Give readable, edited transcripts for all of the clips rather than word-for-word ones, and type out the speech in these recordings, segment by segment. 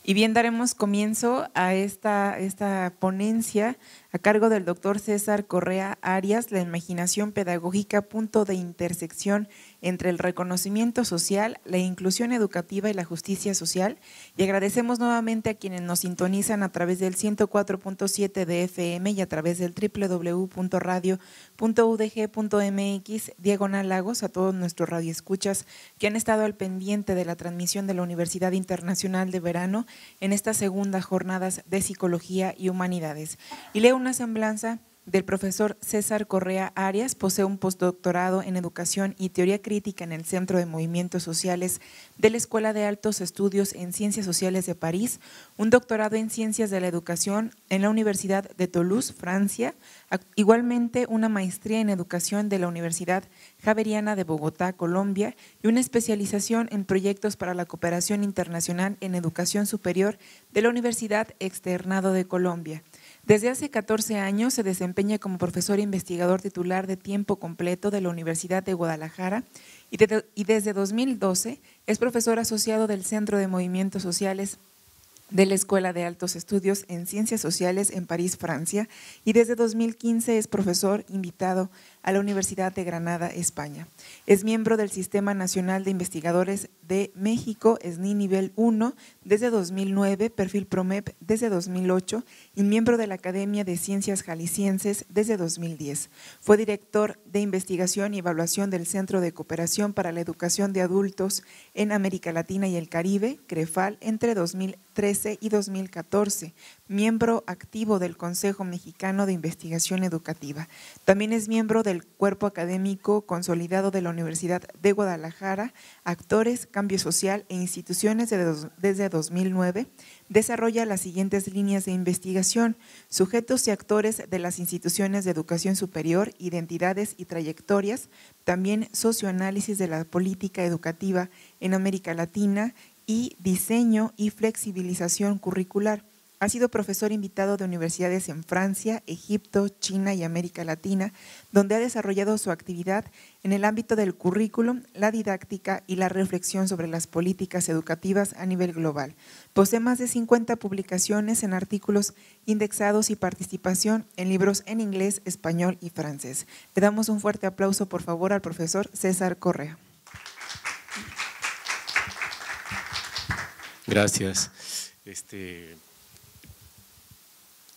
Y bien, daremos comienzo a esta ponencia a cargo del doctor César Correa Arias, la imaginación pedagógica, punto de intersección entre el reconocimiento social, la inclusión educativa y la justicia social. Y agradecemos nuevamente a quienes nos sintonizan a través del 104.7 de FM y a través del www.radio.udg.mx/Lagos, a todos nuestros radioescuchas que han estado al pendiente de la transmisión de la Universidad Internacional de Verano en estas segundas jornadas de Psicología y Humanidades. Y leo una semblanza del profesor César Correa Arias. Posee un postdoctorado en Educación y Teoría Crítica en el Centro de Movimientos Sociales de la Escuela de Altos Estudios en Ciencias Sociales de París, un doctorado en Ciencias de la Educación en la Universidad de Toulouse, Francia, igualmente una maestría en Educación de la Universidad Javeriana de Bogotá, Colombia, y una especialización en proyectos para la cooperación internacional en educación superior de la Universidad Externado de Colombia. Desde hace 14 años se desempeña como profesor investigador titular de tiempo completo de la Universidad de Guadalajara y desde 2012 es profesor asociado del Centro de Movimientos Sociales de la Escuela de Altos Estudios en Ciencias Sociales en París, Francia, y desde 2015 es profesor invitado a la Universidad de Granada, España. Es miembro del Sistema Nacional de Investigadores de México, SNI Nivel 1, desde 2009, perfil PROMEP desde 2008 y miembro de la Academia de Ciencias Jaliscienses desde 2010. Fue director de Investigación y Evaluación del Centro de Cooperación para la Educación de Adultos en América Latina y el Caribe, CREFAL, entre 2013 y 2014, miembro activo del Consejo Mexicano de Investigación Educativa. También es miembro del Cuerpo Académico Consolidado de la Universidad de Guadalajara, Actores, Cambio Social e Instituciones desde 2009. Desarrolla las siguientes líneas de investigación: sujetos y actores de las instituciones de educación superior, identidades y trayectorias, también socioanálisis de la política educativa en América Latina y diseño y flexibilización curricular. Ha sido profesor invitado de universidades en Francia, Egipto, China y América Latina, donde ha desarrollado su actividad en el ámbito del currículum, la didáctica y la reflexión sobre las políticas educativas a nivel global. Posee más de 50 publicaciones en artículos indexados y participación en libros en inglés, español y francés. Le damos un fuerte aplauso, por favor, al profesor César Correa. Gracias.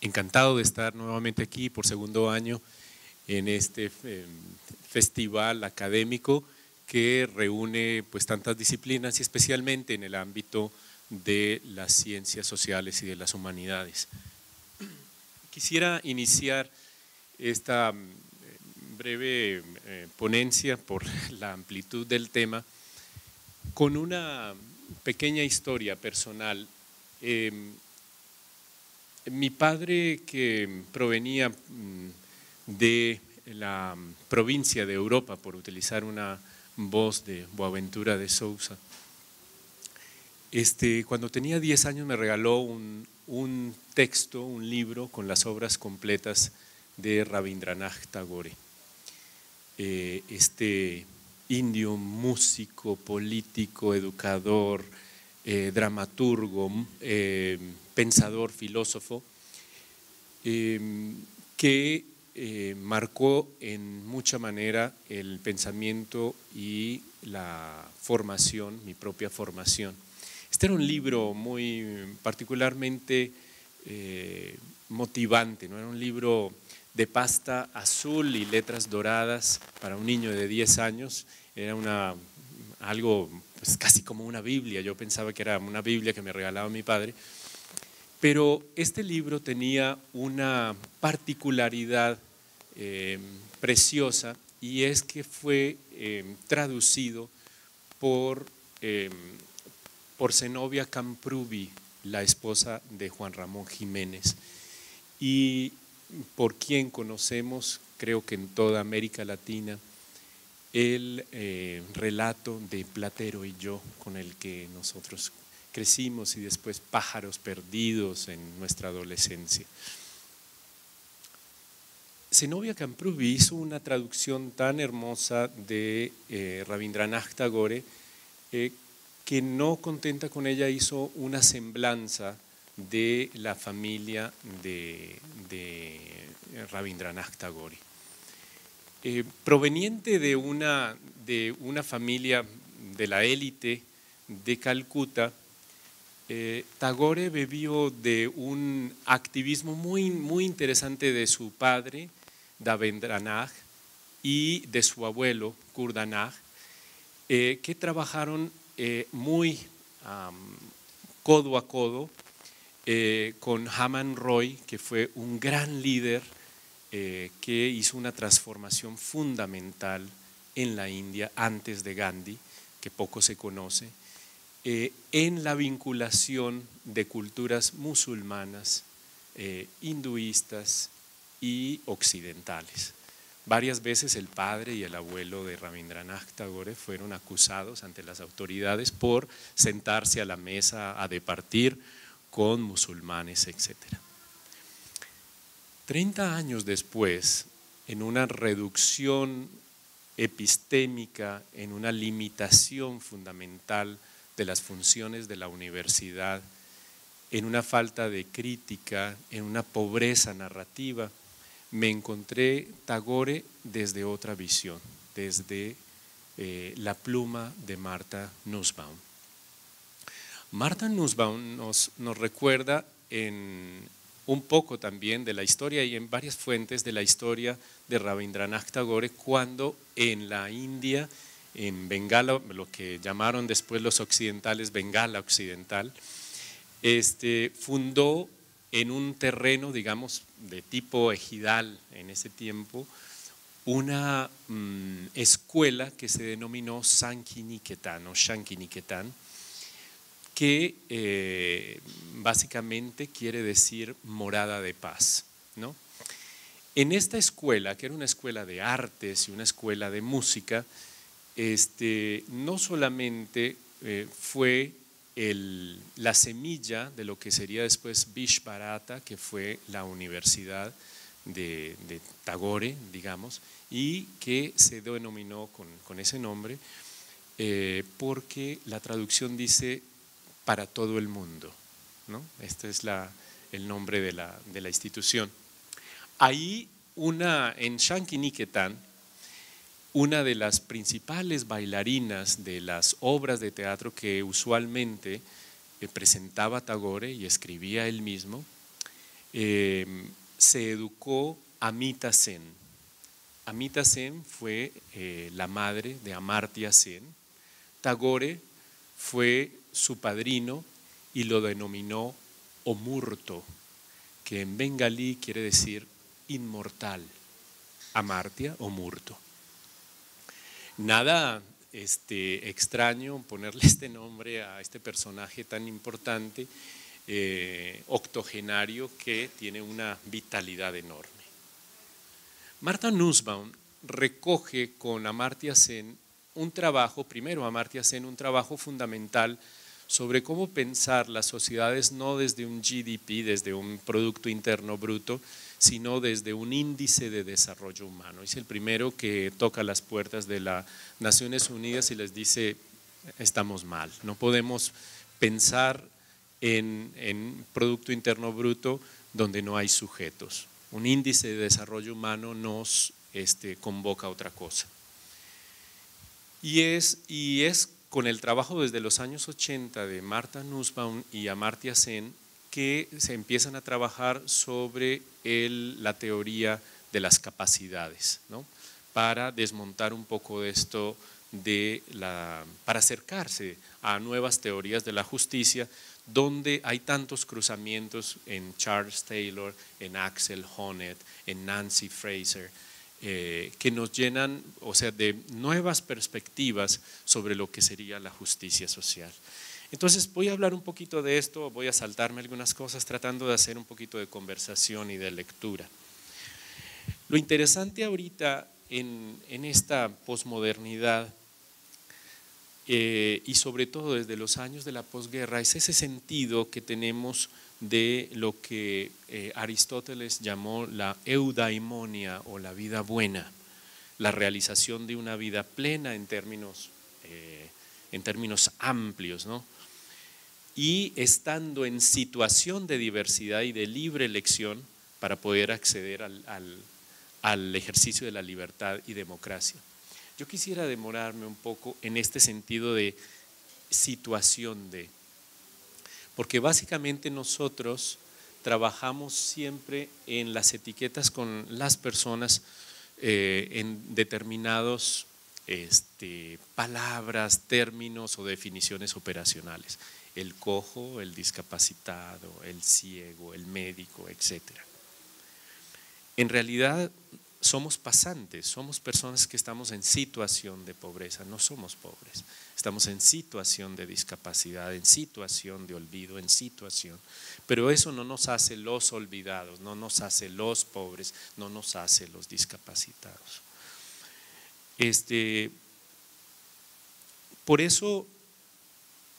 Encantado de estar nuevamente aquí por segundo año en este festival académico que reúne pues tantas disciplinas y especialmente en el ámbito de las ciencias sociales y de las humanidades. Quisiera iniciar esta breve ponencia por la amplitud del tema con una pequeña historia personal. Mi padre, que provenía de la provincia de Europa, por utilizar una voz de Boaventura de Sousa, cuando tenía 10 años me regaló un texto, un libro con las obras completas de Rabindranath Tagore, indio músico, político, educador, dramaturgo, pensador, filósofo, que marcó en mucha manera el pensamiento y la formación, mi propia formación. Este era un libro muy particularmente motivante, ¿no? Era un libro de pasta azul y letras doradas para un niño de 10 años, era algo pues casi como una Biblia. Yo pensaba que era una Biblia que me regalaba mi padre, pero este libro tenía una particularidad preciosa, y es que fue traducido por Zenobia Camprubí, la esposa de Juan Ramón Jiménez, y por quien conocemos, creo que en toda América Latina, el relato de Platero y yo, con el que nosotros crecimos, y después Pájaros Perdidos en nuestra adolescencia. Zenobia Camprubí hizo una traducción tan hermosa de Rabindranath Tagore que no contenta con ella hizo una semblanza de la familia de Rabindranath Tagore. Proveniente de una familia de la élite de Calcuta, Tagore bebió de un activismo muy interesante de su padre, Devendranath, y de su abuelo, Gurdanath, que trabajaron muy codo a codo con Haman Roy, que fue un gran líder que hizo una transformación fundamental en la India antes de Gandhi, que poco se conoce, en la vinculación de culturas musulmanas, hinduistas y occidentales. Varias veces el padre y el abuelo de Rabindranath Tagore fueron acusados ante las autoridades por sentarse a la mesa a departir con musulmanes, etc. 30 años después, en una reducción epistémica, en una limitación fundamental de las funciones de la universidad, en una falta de crítica, en una pobreza narrativa, me encontré Tagore desde otra visión, desde la pluma de Martha Nussbaum. Martha Nussbaum nos recuerda un poco también de la historia y en varias fuentes de la historia de Rabindranath Tagore cuando en la India, en Bengala, lo que llamaron después los occidentales Bengala Occidental, fundó en un terreno, digamos, de tipo ejidal en ese tiempo, una escuela que se denominó Sankiniketan o Shankiniketan, que básicamente quiere decir morada de paz, ¿no? En esta escuela, que era una escuela de artes y una escuela de música, no solamente fue la semilla de lo que sería después Vishvarata, que fue la universidad de Tagore, digamos, y que se denominó con ese nombre, porque la traducción dice para todo el mundo, ¿no? Este es el nombre de la institución. Ahí en Shankiniketan, una de las principales bailarinas de las obras de teatro que usualmente presentaba Tagore y escribía él mismo, se educó Amita Sen. Amita Sen fue la madre de Amartya Sen. Tagore fue su padrino y lo denominó Omurto, que en bengalí quiere decir inmortal. Amartya, Omurto. Nada extraño ponerle este nombre a este personaje tan importante, octogenario, que tiene una vitalidad enorme. Martha Nussbaum recoge con Amartya Sen un trabajo, primero Amartya Sen, un trabajo fundamental sobre cómo pensar las sociedades no desde un GDP, desde un Producto Interno Bruto, sino desde un índice de desarrollo humano. Es el primero que toca las puertas de las Naciones Unidas y les dice, estamos mal, no podemos pensar en Producto Interno Bruto donde no hay sujetos. Un índice de desarrollo humano nos convoca a otra cosa. Y es con el trabajo desde los años 80 de Martha Nussbaum y Amartya Sen que se empiezan a trabajar sobre la teoría de las capacidades, ¿no? Para desmontar un poco de esto, para acercarse a nuevas teorías de la justicia, donde hay tantos cruzamientos en Charles Taylor, en Axel Honneth, en Nancy Fraser, que nos llenan, o sea, de nuevas perspectivas sobre lo que sería la justicia social. Entonces voy a hablar un poquito de esto, voy a saltarme algunas cosas tratando de hacer un poquito de conversación y de lectura. Lo interesante ahorita en esta posmodernidad y sobre todo desde los años de la posguerra es ese sentido que tenemos de lo que Aristóteles llamó la eudaimonia o la vida buena, la realización de una vida plena en términos en términos amplios, ¿no? Y estando en situación de diversidad y de libre elección para poder acceder al ejercicio de la libertad y democracia. Yo quisiera demorarme un poco en este sentido de situación de, porque básicamente nosotros trabajamos siempre en las etiquetas con las personas en determinados palabras, términos o definiciones operacionales. El cojo, el discapacitado, el ciego, el médico, etc. En realidad somos pasantes, somos personas que estamos en situación de pobreza, no somos pobres. Estamos en situación de discapacidad, en situación de olvido, en situación. Pero eso no nos hace los olvidados, no nos hace los pobres, no nos hace los discapacitados. Por eso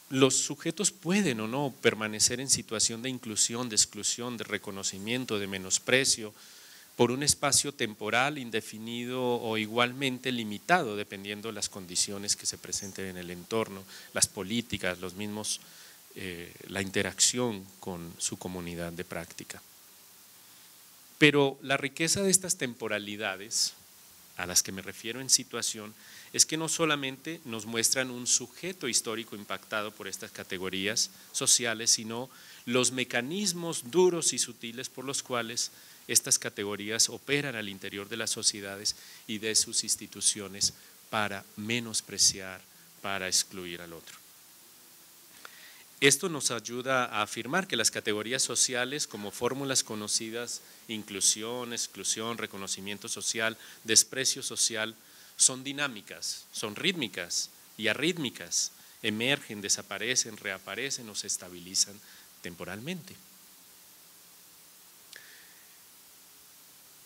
los sujetos pueden o no permanecer en situación de inclusión, de exclusión, de reconocimiento, de menosprecio, por un espacio temporal indefinido o igualmente limitado, dependiendo de las condiciones que se presenten en el entorno, las políticas, los mismos, la interacción con su comunidad de práctica. Pero la riqueza de estas temporalidades, a las que me refiero en situación, es que no solamente nos muestran un sujeto histórico impactado por estas categorías sociales, sino los mecanismos duros y sutiles por los cuales estas categorías operan al interior de las sociedades y de sus instituciones para menospreciar, para excluir al otro. Esto nos ayuda a afirmar que las categorías sociales, como fórmulas conocidas, inclusión, exclusión, reconocimiento social, desprecio social, son dinámicas, son rítmicas y arrítmicas, emergen, desaparecen, reaparecen o se estabilizan temporalmente.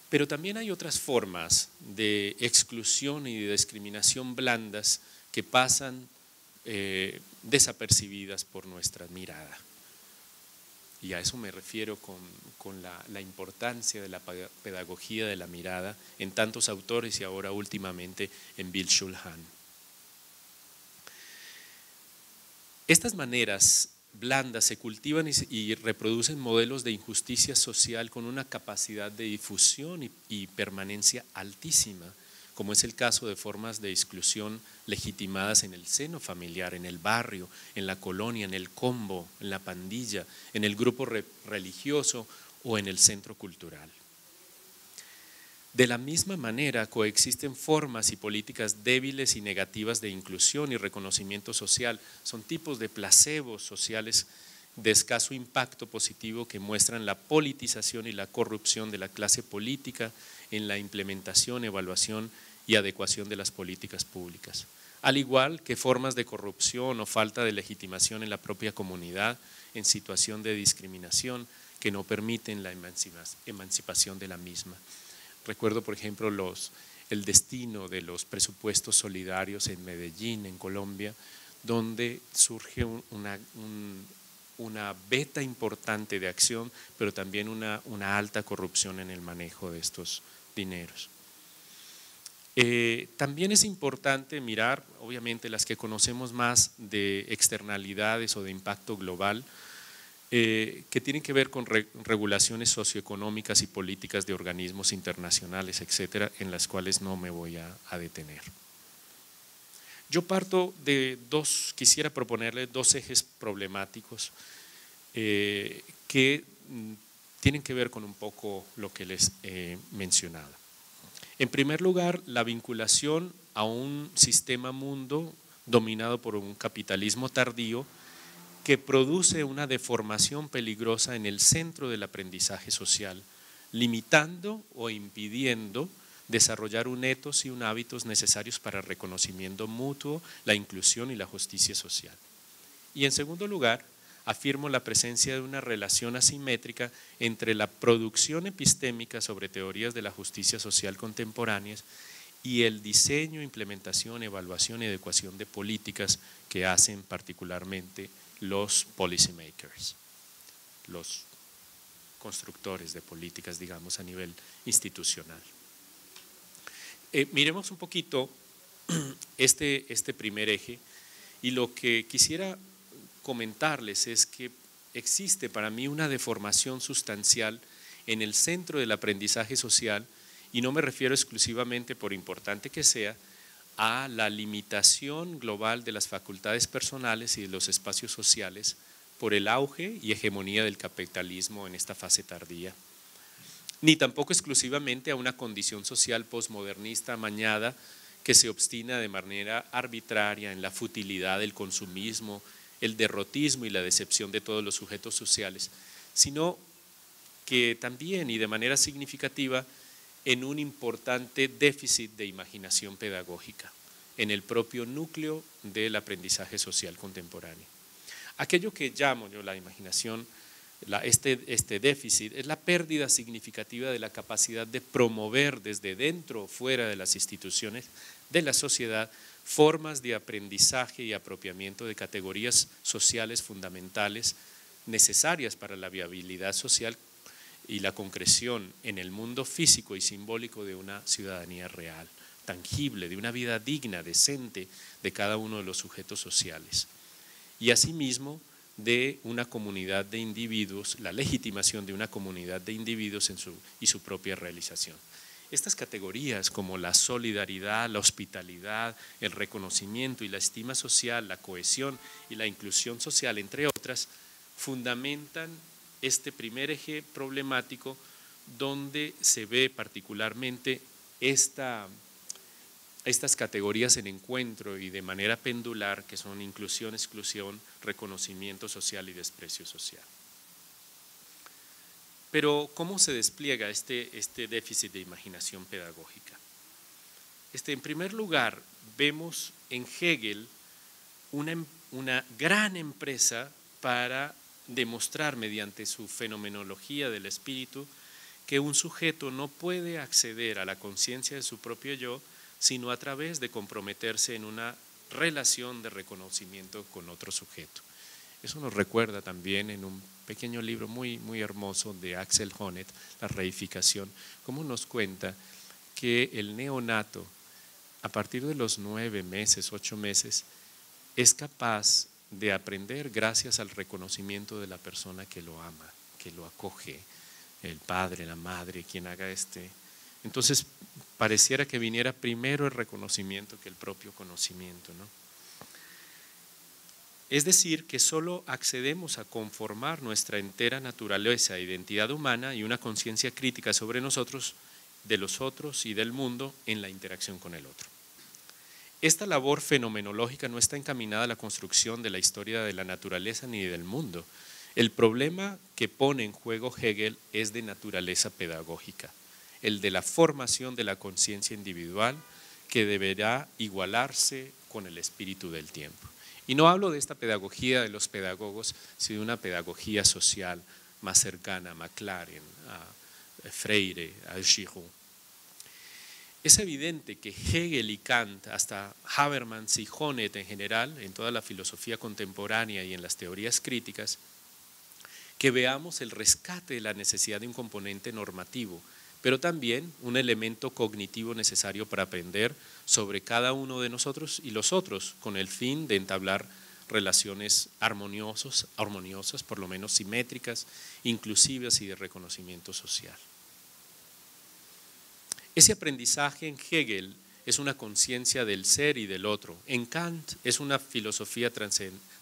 Pero también hay otras formas de exclusión y de discriminación blandas que pasan desapercibidas por nuestra mirada. Y a eso me refiero con la importancia de la pedagogía de la mirada en tantos autores y ahora últimamente en Byung-Chul Han. Estas maneras blandas se cultivan y reproducen modelos de injusticia social con una capacidad de difusión y permanencia altísima, como es el caso de formas de exclusión legitimadas en el seno familiar, en el barrio, en la colonia, en el combo, en la pandilla, en el grupo religioso o en el centro cultural. De la misma manera coexisten formas y políticas débiles y negativas de inclusión y reconocimiento social. Son tipos de placebos sociales de escaso impacto positivo que muestran la politización y la corrupción de la clase política en la implementación, evaluación y adecuación de las políticas públicas. Al igual que formas de corrupción o falta de legitimación en la propia comunidad en situación de discriminación que no permiten la emancipación de la misma. Recuerdo, por ejemplo, el destino de los presupuestos solidarios en Medellín, en Colombia, donde surge una beta importante de acción, pero también una alta corrupción en el manejo de estos dineros. También es importante mirar, obviamente, las que conocemos más de externalidades o de impacto global, que tienen que ver con regulaciones socioeconómicas y políticas de organismos internacionales, etcétera, en las cuales no me voy a detener. Yo parto de quisiera proponerle dos ejes problemáticos que tienen que ver con un poco lo que les he mencionado. En primer lugar, la vinculación a un sistema mundo dominado por un capitalismo tardío que produce una deformación peligrosa en el centro del aprendizaje social, limitando o impidiendo desarrollar un ethos y un hábitos necesarios para el reconocimiento mutuo, la inclusión y la justicia social. Y en segundo lugar, afirmo la presencia de una relación asimétrica entre la producción epistémica sobre teorías de la justicia social contemporáneas y el diseño, implementación, evaluación y adecuación de políticas que hacen particularmente los policymakers, los constructores de políticas, digamos, a nivel institucional. Miremos un poquito este primer eje Y lo que quisiera comentarles es que existe para mí una deformación sustancial en el centro del aprendizaje social, y no me refiero exclusivamente, por importante que sea, a la limitación global de las facultades personales y de los espacios sociales por el auge y hegemonía del capitalismo en esta fase tardía, ni tampoco exclusivamente a una condición social posmodernista amañada que se obstina de manera arbitraria en la futilidad del consumismo, el derrotismo y la decepción de todos los sujetos sociales, sino que también y de manera significativa en un importante déficit de imaginación pedagógica en el propio núcleo del aprendizaje social contemporáneo. Aquello que llamo yo la imaginación, este déficit, es la pérdida significativa de la capacidad de promover desde dentro o fuera de las instituciones de la sociedad formas de aprendizaje y apropiamiento de categorías sociales fundamentales necesarias para la viabilidad social y la concreción en el mundo físico y simbólico de una ciudadanía real, tangible, de una vida digna, decente de cada uno de los sujetos sociales. Y asimismo de una comunidad de individuos, la legitimación de una comunidad de individuos y su propia realización. Estas categorías como la solidaridad, la hospitalidad, el reconocimiento y la estima social, la cohesión y la inclusión social, entre otras, fundamentan este primer eje problemático donde se ve particularmente estas categorías en encuentro y de manera pendular, que son inclusión, exclusión, reconocimiento social y desprecio social. Pero ¿cómo se despliega este déficit de imaginación pedagógica? En primer lugar, vemos en Hegel una gran empresa para demostrar mediante su fenomenología del espíritu que un sujeto no puede acceder a la conciencia de su propio yo sino a través de comprometerse en una relación de reconocimiento con otro sujeto. Eso nos recuerda también en un pequeño libro muy, muy hermoso de Axel Honneth, La reificación, cómo nos cuenta que el neonato, a partir de los 9 meses, 8 meses, es capaz de aprender gracias al reconocimiento de la persona que lo ama, que lo acoge, el padre, la madre, quien haga Entonces, pareciera que viniera primero el reconocimiento que el propio conocimiento, ¿no? Es decir, que solo accedemos a conformar nuestra entera naturaleza, identidad humana y una conciencia crítica sobre nosotros, de los otros y del mundo en la interacción con el otro. Esta labor fenomenológica no está encaminada a la construcción de la historia de la naturaleza ni del mundo. El problema que pone en juego Hegel es de naturaleza pedagógica, el de la formación de la conciencia individual que deberá igualarse con el espíritu del tiempo. Y no hablo de esta pedagogía de los pedagogos, sino de una pedagogía social más cercana a Maclaren, a Freire, a Giroud. Es evidente que Hegel y Kant, hasta Habermas y Honneth en general, en toda la filosofía contemporánea y en las teorías críticas, que veamos el rescate de la necesidad de un componente normativo, pero también un elemento cognitivo necesario para aprender sobre cada uno de nosotros y los otros, con el fin de entablar relaciones armoniosas, por lo menos simétricas, inclusivas y de reconocimiento social. Ese aprendizaje en Hegel es una conciencia del ser y del otro. En Kant es una filosofía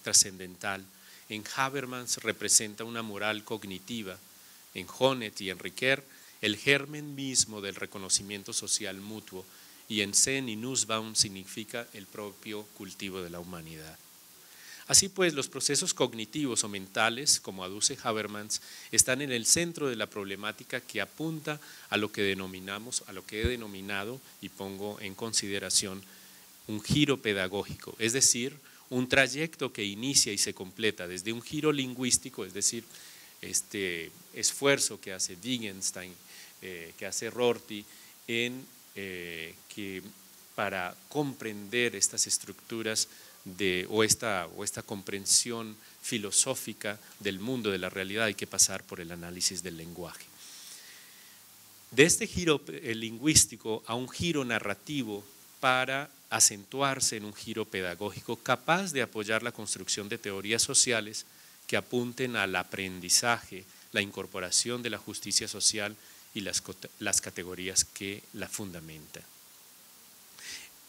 trascendental. En Habermas representa una moral cognitiva. En Honneth y en Ricoeur, el germen mismo del reconocimiento social mutuo. Y en Sen y Nussbaum significa el propio cultivo de la humanidad. Así pues, los procesos cognitivos o mentales, como aduce Habermas, están en el centro de la problemática que apunta a lo que denominamos, a lo que he denominado y pongo en consideración un giro pedagógico, es decir, un trayecto que inicia y se completa desde un giro lingüístico, es decir, este esfuerzo que hace Wittgenstein, que hace Rorty para comprender estas estructuras o esta comprensión filosófica del mundo, de la realidad, hay que pasar por el análisis del lenguaje. De este giro lingüístico a un giro narrativo para acentuarse en un giro pedagógico capaz de apoyar la construcción de teorías sociales que apunten al aprendizaje, la incorporación de la justicia social y las categorías que la fundamentan.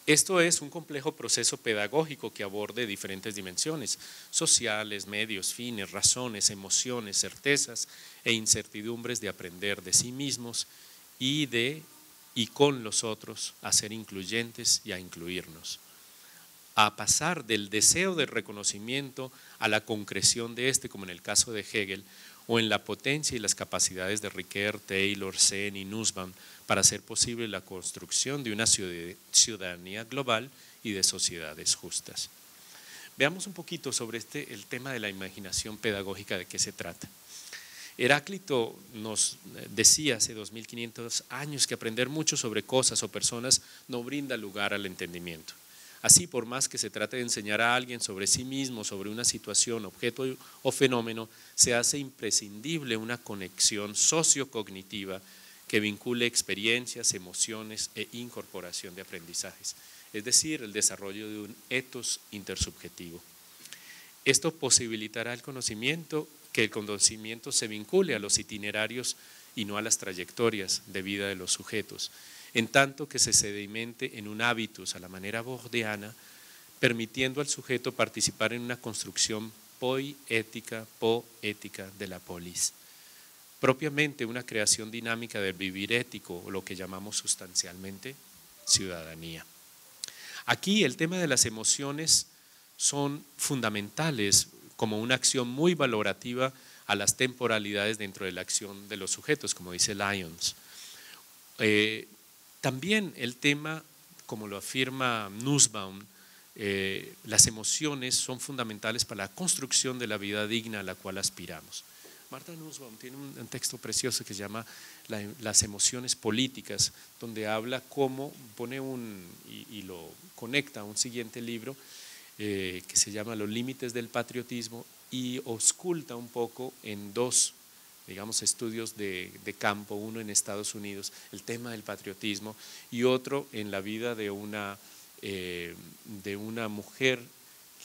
Esto es un complejo proceso pedagógico que aborde diferentes dimensiones sociales, medios, fines, razones, emociones, certezas e incertidumbres de aprender de sí mismos y con los otros a ser incluyentes y a incluirnos, a pasar del deseo de reconocimiento a la concreción de este, como en el caso de Hegel, o en la potencia y las capacidades de Ricoeur, Taylor, Sen y Nussbaum para hacer posible la construcción de una ciudadanía global y de sociedades justas. Veamos un poquito sobre el tema de la imaginación pedagógica, de qué se trata. Heráclito nos decía hace 2500 años que aprender mucho sobre cosas o personas no brinda lugar al entendimiento. Así, por más que se trate de enseñar a alguien sobre sí mismo, sobre una situación, objeto o fenómeno, se hace imprescindible una conexión sociocognitiva que vincule experiencias, emociones e incorporación de aprendizajes, es decir, el desarrollo de un ethos intersubjetivo. Esto posibilitará que el conocimiento se vincule a los itinerarios y no a las trayectorias de vida de los sujetos, en tanto que se sedimente en un hábitus a la manera bordiana, permitiendo al sujeto participar en una construcción poética de la polis. Propiamente una creación dinámica del vivir ético, o lo que llamamos sustancialmente ciudadanía. Aquí el tema de las emociones son fundamentales como una acción muy valorativa a las temporalidades dentro de la acción de los sujetos, como dice Lyons. También el tema, como lo afirma Nussbaum, las emociones son fundamentales para la construcción de la vida digna a la cual aspiramos. Martha Nussbaum tiene un texto precioso que se llama Las emociones políticas, donde habla cómo pone y lo conecta a un siguiente libro que se llama Los límites del patriotismo, y ausculta un poco en dos, digamos, estudios de campo, uno en Estados Unidos, el tema del patriotismo, y otro en la vida de una mujer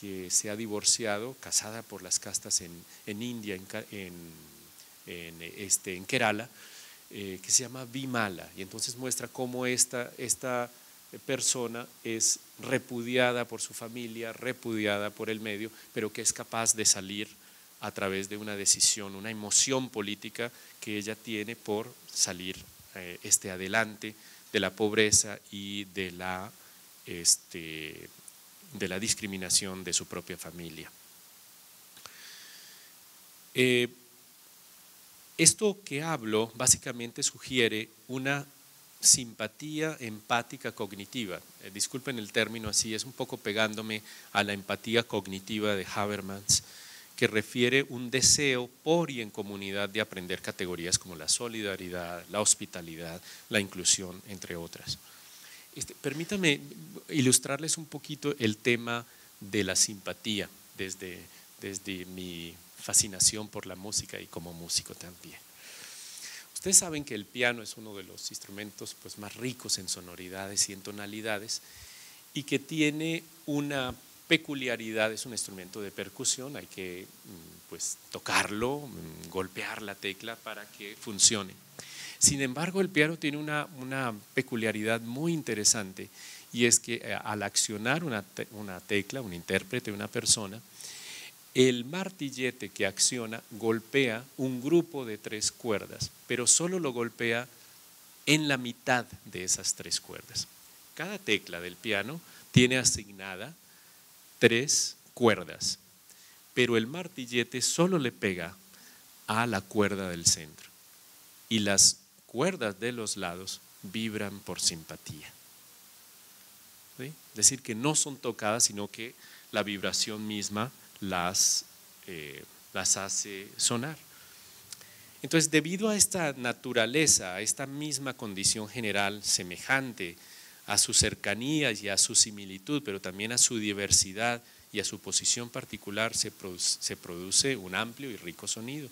que se ha divorciado, casada por las castas en India, en Kerala, que se llama Vimala, y entonces muestra cómo esta persona es repudiada por su familia, repudiada por el medio, pero que es capaz de salir a través de una decisión, una emoción política que ella tiene por salir adelante de la pobreza y de la discriminación de su propia familia. Esto que hablo básicamente sugiere una simpatía empática cognitiva. Disculpen el término así, es un poco pegándome a la empatía cognitiva de Habermas, que refiere un deseo por y en comunidad de aprender categorías como la solidaridad, la hospitalidad, la inclusión, entre otras. Permítanme ilustrarles un poquito el tema de la simpatía desde mi fascinación por la música y como músico también. Ustedes saben que el piano es uno de los instrumentos más ricos en sonoridades y en tonalidades, y que tiene una peculiaridad. Es un instrumento de percusión, hay que tocarlo, golpear la tecla para que funcione. Sin embargo, el piano tiene una peculiaridad muy interesante, y es que al accionar una tecla, un intérprete, una persona, el martillete que acciona golpea un grupo de 3 cuerdas, pero solo lo golpea en la mitad de esas 3 cuerdas. Cada tecla del piano tiene asignada 3 cuerdas, pero el martillete solo le pega a la cuerda del centro, y las cuerdas de los lados vibran por simpatía. ¿Sí? Es decir, que no son tocadas, sino que la vibración misma las hace sonar. Entonces, debido a esta naturaleza, a esta misma condición general semejante a su cercanía y a su similitud, pero también a su diversidad y a su posición particular, se produce un amplio y rico sonido.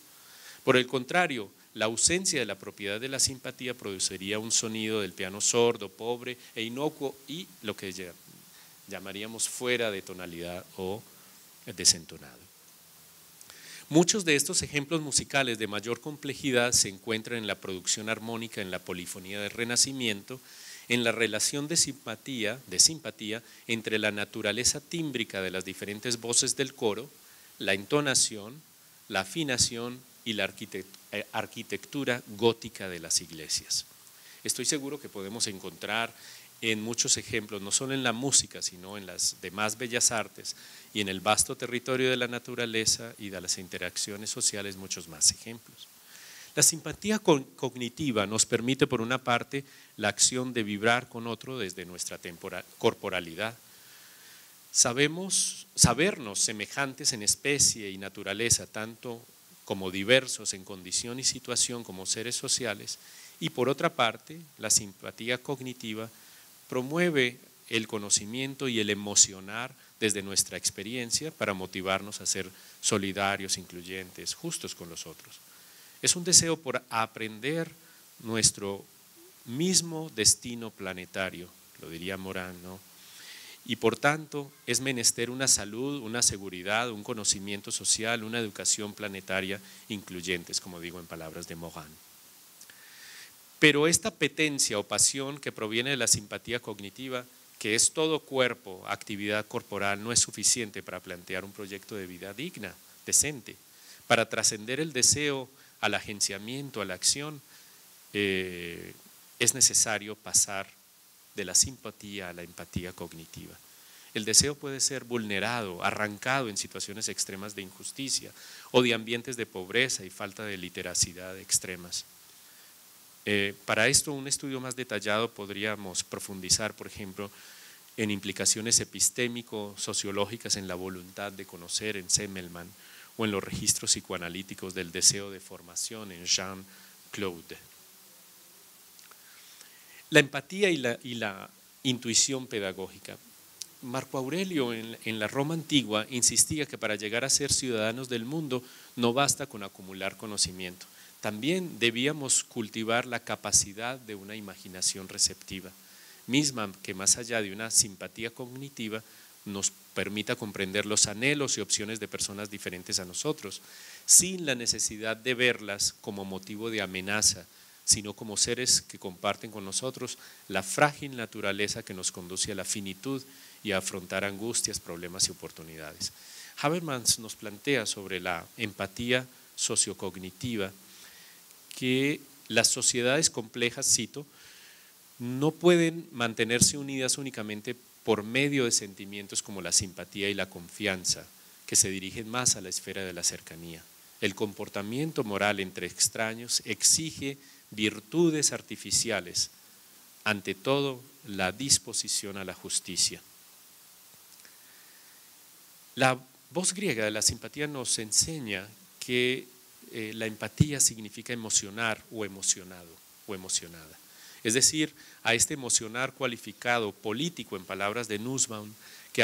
Por el contrario, La ausencia de la propiedad de la simpatía produciría un sonido del piano sordo, pobre e inocuo y lo que llamaríamos fuera de tonalidad o desentonado. Muchos de estos ejemplos musicales de mayor complejidad se encuentran en la producción armónica, en la polifonía del Renacimiento, en la relación de simpatía entre la naturaleza tímbrica de las diferentes voces del coro, la entonación, la afinación y la arquitectura gótica de las iglesias. Estoy seguro que podemos encontrar en muchos ejemplos, no solo en la música, sino en las demás bellas artes y en el vasto territorio de la naturaleza y de las interacciones sociales, muchos más ejemplos. La simpatía cognitiva nos permite, por una parte, la acción de vibrar con otro desde nuestra corporalidad. Sabernos semejantes en especie y naturaleza, tanto como diversos en condición y situación como seres sociales, y por otra parte, la simpatía cognitiva promueve el conocimiento y el emocionar desde nuestra experiencia para motivarnos a ser solidarios, incluyentes, justos con los otros. Es un deseo por aprender nuestro mismo destino planetario, lo diría Morán, ¿no? Y por tanto es menester una salud, una seguridad, un conocimiento social, una educación planetaria incluyentes, como digo en palabras de Morán. Pero esta petencia o pasión que proviene de la simpatía cognitiva, que es todo cuerpo, actividad corporal, no es suficiente para plantear un proyecto de vida digna, decente. Para trascender el deseo al agenciamiento, a la acción, es necesario pasar de la simpatía a la empatía cognitiva. El deseo puede ser vulnerado, arrancado en situaciones extremas de injusticia o de ambientes de pobreza y falta de literacidad extremas. Para esto, un estudio más detallado podríamos profundizar, por ejemplo, en implicaciones epistémico-sociológicas en la voluntad de conocer en Semmelmann o en los registros psicoanalíticos del deseo de formación en Jean-Claude. La empatía y la intuición pedagógica. Marco Aurelio en la Roma antigua insistía que para llegar a ser ciudadanos del mundo no basta con acumular conocimiento. También debíamos cultivar la capacidad de una imaginación receptiva, misma que más allá de una simpatía cognitiva nos permita comprender los anhelos y opciones de personas diferentes a nosotros, sin la necesidad de verlas como motivo de amenaza, sino como seres que comparten con nosotros la frágil naturaleza que nos conduce a la finitud y a afrontar angustias, problemas y oportunidades. Habermas nos plantea sobre la empatía sociocognitiva que las sociedades complejas, cito, no pueden mantenerse unidas únicamente por medio de sentimientos como la simpatía y la confianza, que se dirigen más a la esfera de la cercanía. El comportamiento moral entre extraños exige virtudes artificiales, ante todo la disposición a la justicia. La voz griega de la simpatía nos enseña que la empatía significa emocionar o emocionado o emocionada. Es decir, a este emocionar cualificado político, en palabras de Nussbaum, que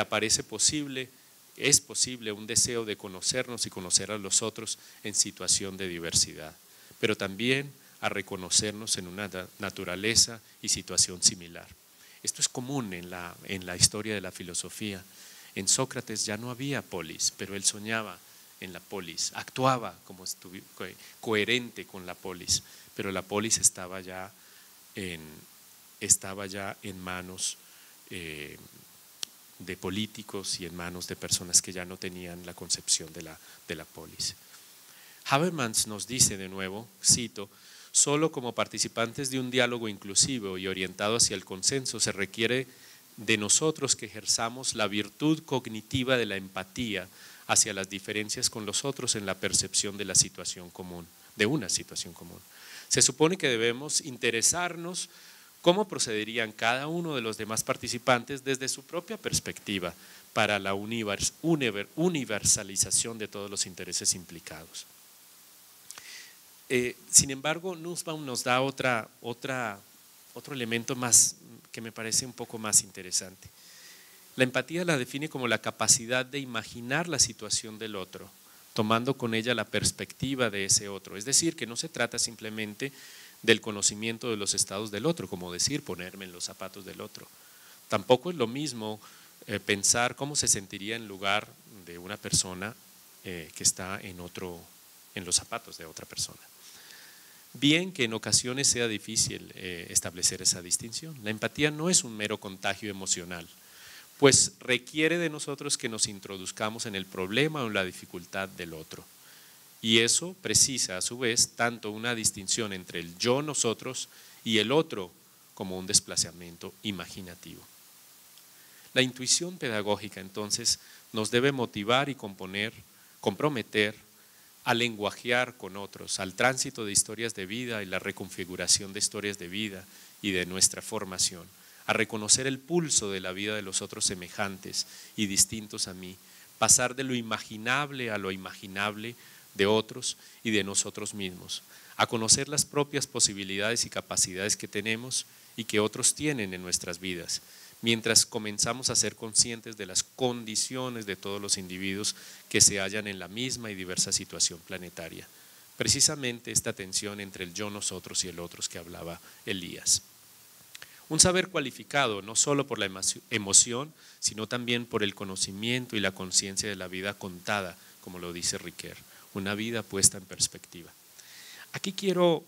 es posible un deseo de conocernos y conocer a los otros en situación de diversidad, pero también a reconocernos en una naturaleza y situación similar. Esto es común en la historia de la filosofía. En Sócrates ya no había polis, pero él soñaba en la polis, actuaba como coherente con la polis, pero la polis estaba ya en manos de políticos y en manos de personas que ya no tenían la concepción de la polis. Habermas nos dice de nuevo, cito, solo como participantes de un diálogo inclusivo y orientado hacia el consenso se requiere de nosotros que ejerzamos la virtud cognitiva de la empatía hacia las diferencias con los otros en la percepción de la situación común, de una situación común. Se supone que debemos interesarnos cómo procederían cada uno de los demás participantes desde su propia perspectiva para la universalización de todos los intereses implicados. Sin embargo, Nussbaum nos da otro elemento más que me parece un poco más interesante. La empatía la define como la capacidad de imaginar la situación del otro, tomando con ella la perspectiva de ese otro. Es decir, que no se trata simplemente del conocimiento de los estados del otro, como decir, ponerme en los zapatos del otro. Tampoco es lo mismo pensar cómo se sentiría en lugar de una persona que está en los zapatos de otra persona. Bien que en ocasiones sea difícil establecer esa distinción. La empatía no es un mero contagio emocional, pues requiere de nosotros que nos introduzcamos en el problema o en la dificultad del otro. Y eso precisa a su vez tanto una distinción entre el yo, nosotros y el otro como un desplazamiento imaginativo. La intuición pedagógica entonces nos debe motivar y comprometer a lenguajear con otros, al tránsito de historias de vida y la reconfiguración de historias de vida y de nuestra formación, a reconocer el pulso de la vida de los otros semejantes y distintos a mí, pasar de lo imaginable a lo imaginable de otros y de nosotros mismos, a conocer las propias posibilidades y capacidades que tenemos y que otros tienen en nuestras vidas, mientras comenzamos a ser conscientes de las condiciones de todos los individuos que se hallan en la misma y diversa situación planetaria. Precisamente esta tensión entre el yo, nosotros y el otros que hablaba Elías. Un saber cualificado no solo por la emoción, sino también por el conocimiento y la conciencia de la vida contada, como lo dice Riquer, una vida puesta en perspectiva. Aquí quiero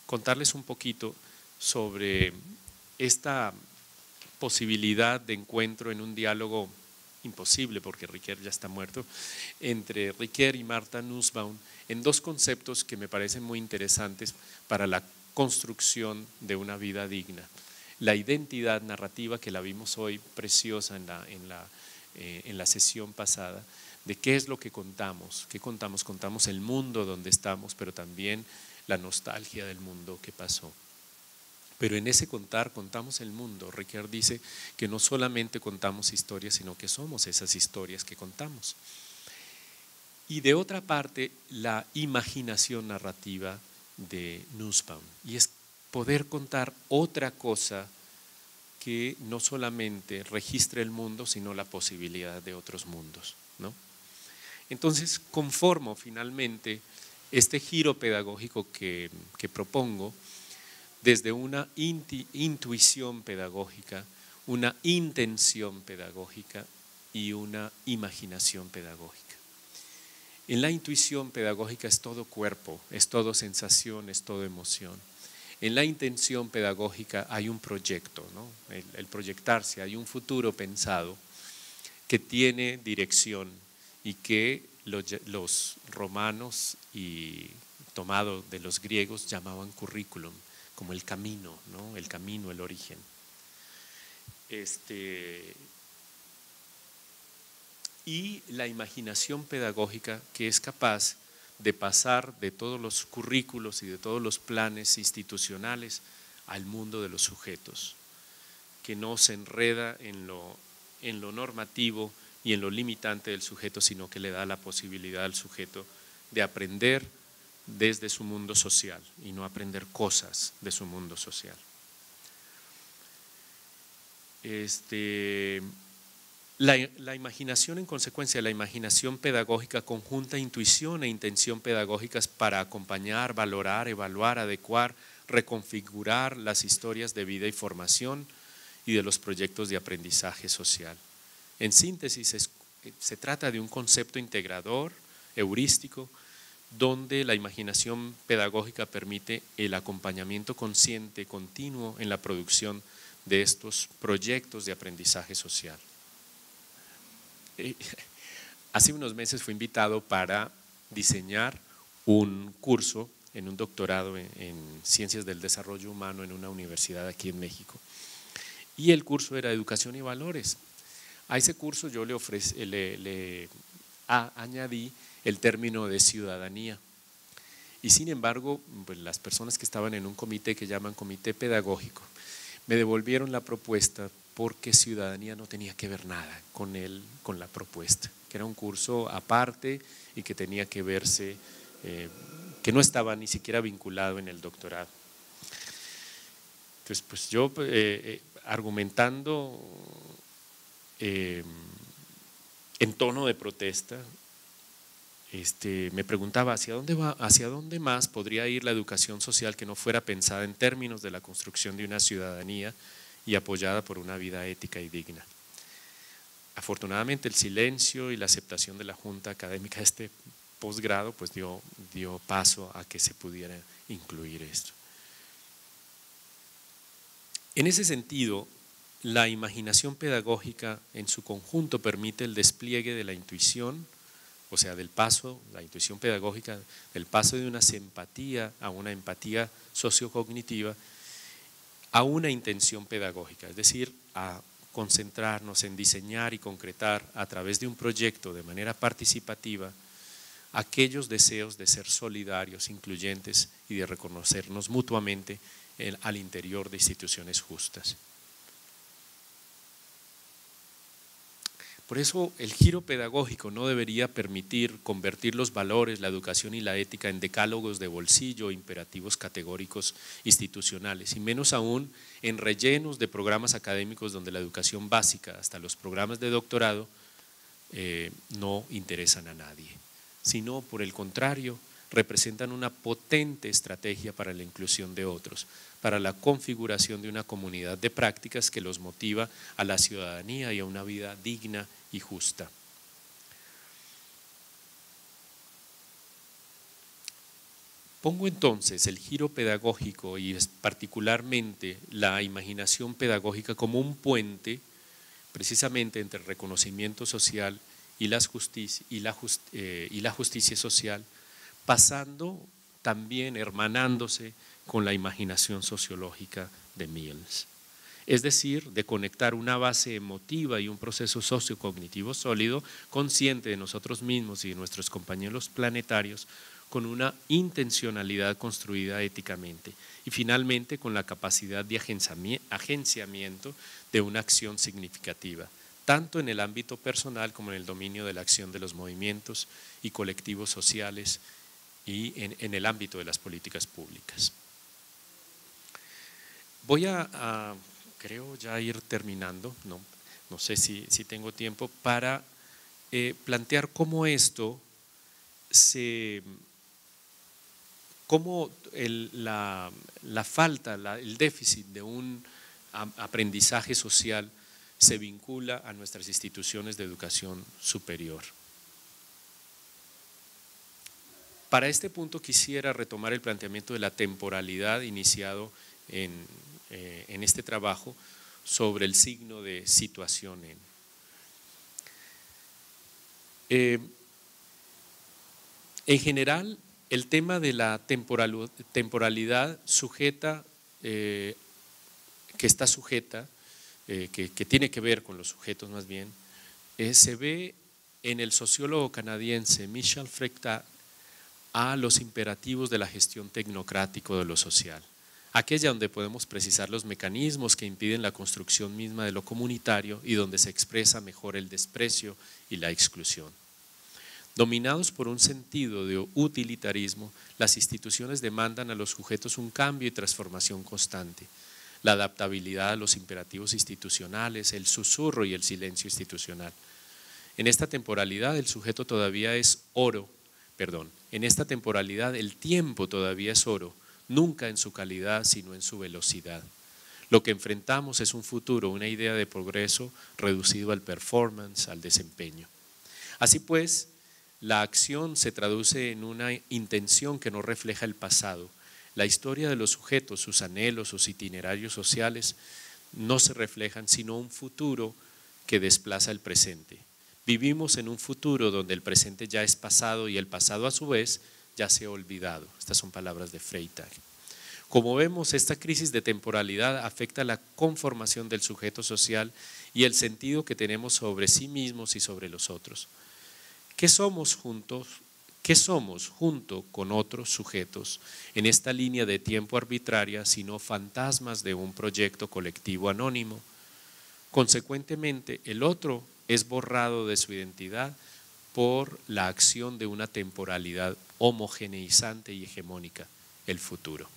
contarles un poquito sobre esta posibilidad de encuentro en un diálogo imposible, porque Riquer ya está muerto, entre Riquer y Martha Nussbaum en dos conceptos que me parecen muy interesantes para la construcción de una vida digna. La identidad narrativa, que la vimos hoy preciosa en la sesión pasada, de qué es lo que contamos, contamos el mundo donde estamos, pero también la nostalgia del mundo que pasó. Pero en ese contamos el mundo. Riquer dice que no solamente contamos historias, sino que somos esas historias que contamos. Y de otra parte, la imaginación narrativa de Nussbaum, y es poder contar otra cosa que no solamente registre el mundo, sino la posibilidad de otros mundos, ¿no? Entonces, conformo finalmente este giro pedagógico que propongo desde una intuición pedagógica, una intención pedagógica y una imaginación pedagógica. En la intuición pedagógica es todo cuerpo, es todo sensación, es todo emoción. En la intención pedagógica hay un proyecto, ¿no? El proyectarse, hay un futuro pensado que tiene dirección y que los romanos y tomado de los griegos llamaban currículum, como el camino, ¿no? El camino, el origen. Y la imaginación pedagógica, que es capaz de pasar de todos los currículos y de todos los planes institucionales al mundo de los sujetos, que no se enreda en lo normativo y en lo limitante del sujeto, sino que le da la posibilidad al sujeto de aprender desde su mundo social y no aprender cosas de su mundo social. La imaginación, en consecuencia, la imaginación pedagógica conjunta intuición e intención pedagógicas para acompañar, valorar, evaluar, adecuar, reconfigurar las historias de vida y formación y de los proyectos de aprendizaje social. En síntesis, se trata de un concepto integrador, heurístico, donde la imaginación pedagógica permite el acompañamiento consciente, continuo en la producción de estos proyectos de aprendizaje social. Hace unos meses fui invitado para diseñar un curso en un doctorado en Ciencias del Desarrollo Humano en una universidad aquí en México. Y el curso era Educación y Valores. A ese curso yo le añadí el término de ciudadanía. Y sin embargo, pues las personas que estaban en un comité que llaman comité pedagógico me devolvieron la propuesta porque ciudadanía no tenía que ver nada con la propuesta, que era un curso aparte y que tenía que verse, que no estaba ni siquiera vinculado en el doctorado. Entonces, pues yo argumentando en tono de protesta, me preguntaba hacia dónde más podría ir la educación social que no fuera pensada en términos de la construcción de una ciudadanía y apoyada por una vida ética y digna. Afortunadamente el silencio y la aceptación de la Junta Académica de este posgrado pues dio paso a que se pudiera incluir esto. En ese sentido, la imaginación pedagógica en su conjunto permite el despliegue de la intuición, o sea, la intuición pedagógica, del paso de una simpatía a una empatía sociocognitiva a una intención pedagógica, es decir, a concentrarnos en diseñar y concretar a través de un proyecto de manera participativa aquellos deseos de ser solidarios, incluyentes y de reconocernos mutuamente al interior de instituciones justas. Por eso el giro pedagógico no debería permitir convertir los valores, la educación y la ética en decálogos de bolsillo o imperativos categóricos institucionales, y menos aún en rellenos de programas académicos donde la educación básica hasta los programas de doctorado no interesan a nadie, sino por el contrario representan una potente estrategia para la inclusión de otros, para la configuración de una comunidad de prácticas que los motiva a la ciudadanía y a una vida digna y justa. Pongo entonces el giro pedagógico y particularmente la imaginación pedagógica como un puente precisamente entre el reconocimiento social y la justicia social, pasando también, hermanándose con la imaginación sociológica de Mills. Es decir, de conectar una base emotiva y un proceso sociocognitivo sólido, consciente de nosotros mismos y de nuestros compañeros planetarios, con una intencionalidad construida éticamente y finalmente con la capacidad de agenciamiento de una acción significativa, tanto en el ámbito personal como en el dominio de la acción de los movimientos y colectivos sociales y en el ámbito de las políticas públicas. Voy a creo ya ir terminando, no sé si tengo tiempo, para plantear cómo esto cómo la falta, el déficit de un aprendizaje social se vincula a nuestras instituciones de educación superior. Para este punto quisiera retomar el planteamiento de la temporalidad iniciado en este trabajo sobre el signo de situación en general, el tema de la temporalidad sujeta, que está sujeta, que tiene que ver con los sujetos más bien, se ve en el sociólogo canadiense Michel Freitag a los imperativos de la gestión tecnocrática de lo social, aquella donde podemos precisar los mecanismos que impiden la construcción misma de lo comunitario y donde se expresa mejor el desprecio y la exclusión. Dominados por un sentido de utilitarismo, las instituciones demandan a los sujetos un cambio y transformación constante, la adaptabilidad a los imperativos institucionales, el susurro y el silencio institucional. En esta temporalidad el sujeto todavía es oro, en esta temporalidad el tiempo todavía es oro, nunca en su calidad sino en su velocidad. Lo que enfrentamos es un futuro, una idea de progreso reducido al performance, al desempeño. Así pues, la acción se traduce en una intención que no refleja el pasado. La historia de los sujetos, sus anhelos, sus itinerarios sociales no se reflejan sino un futuro que desplaza el presente. Vivimos en un futuro donde el presente ya es pasado y el pasado a su vez ya se ha olvidado. Estas son palabras de Freitag. Como vemos, esta crisis de temporalidad afecta la conformación del sujeto social y el sentido que tenemos sobre sí mismos y sobre los otros. ¿Qué somos junto con otros sujetos en esta línea de tiempo arbitraria, sino fantasmas de un proyecto colectivo anónimo? Consecuentemente, el otro es borrado de su identidad por la acción de una temporalidad homogeneizante y hegemónica, el futuro.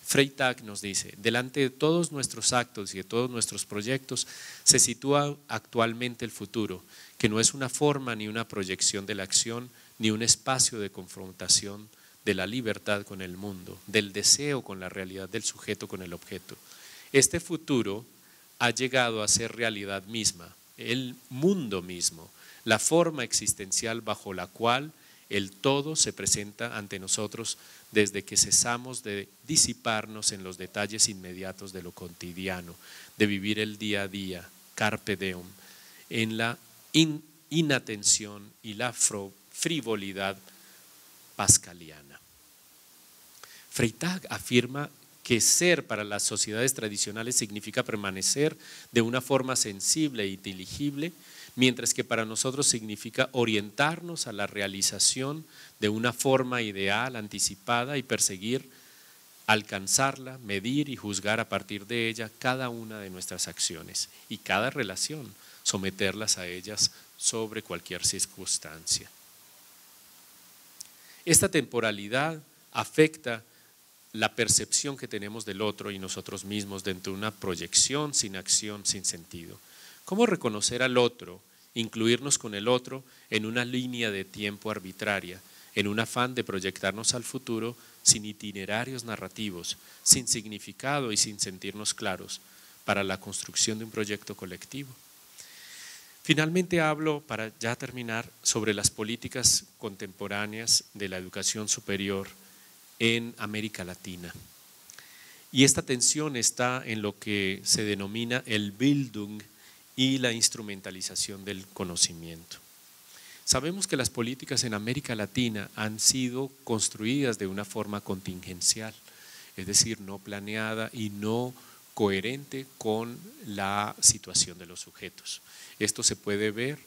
Freitag nos dice, delante de todos nuestros actos y de todos nuestros proyectos se sitúa actualmente el futuro, que no es una forma ni una proyección de la acción, ni un espacio de confrontación de la libertad con el mundo, del deseo con la realidad, del sujeto con el objeto. Este futuro ha llegado a ser realidad misma, el mundo mismo, la forma existencial bajo la cual el todo se presenta ante nosotros desde que cesamos de disiparnos en los detalles inmediatos de lo cotidiano, de vivir el día a día, carpe diem, en la inatención y la frivolidad pascaliana. Freytag afirma que ser para las sociedades tradicionales significa permanecer de una forma sensible e inteligible, mientras que para nosotros significa orientarnos a la realización de una forma ideal anticipada y perseguir, alcanzarla, medir y juzgar a partir de ella cada una de nuestras acciones y cada relación, someterlas a ellas sobre cualquier circunstancia. Esta temporalidad afecta la percepción que tenemos del otro y nosotros mismos dentro de una proyección sin acción, sin sentido. ¿Cómo reconocer al otro, incluirnos con el otro en una línea de tiempo arbitraria, en un afán de proyectarnos al futuro sin itinerarios narrativos, sin significado y sin sentirnos claros para la construcción de un proyecto colectivo? Finalmente hablo, para ya terminar, sobre las políticas contemporáneas de la educación superior en América Latina. Y esta tensión está en lo que se denomina el Bildung y la instrumentalización del conocimiento. Sabemos que las políticas en América Latina han sido construidas de una forma contingencial, es decir, no planeada y no coherente con la situación de los sujetos. Esto se puede ver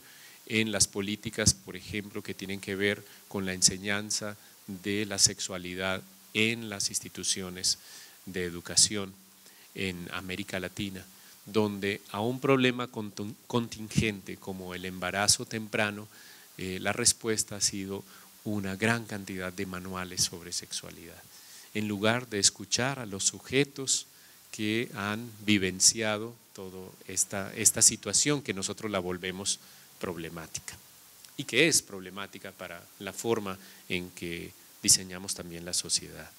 en las políticas, por ejemplo, que tienen que ver con la enseñanza de la sexualidad en las instituciones de educación en América Latina, donde a un problema contingente como el embarazo temprano, la respuesta ha sido una gran cantidad de manuales sobre sexualidad, en lugar de escuchar a los sujetos que han vivenciado toda esta situación que nosotros la volvemos problemática y que es problemática para la forma en que diseñamos también la sociedad.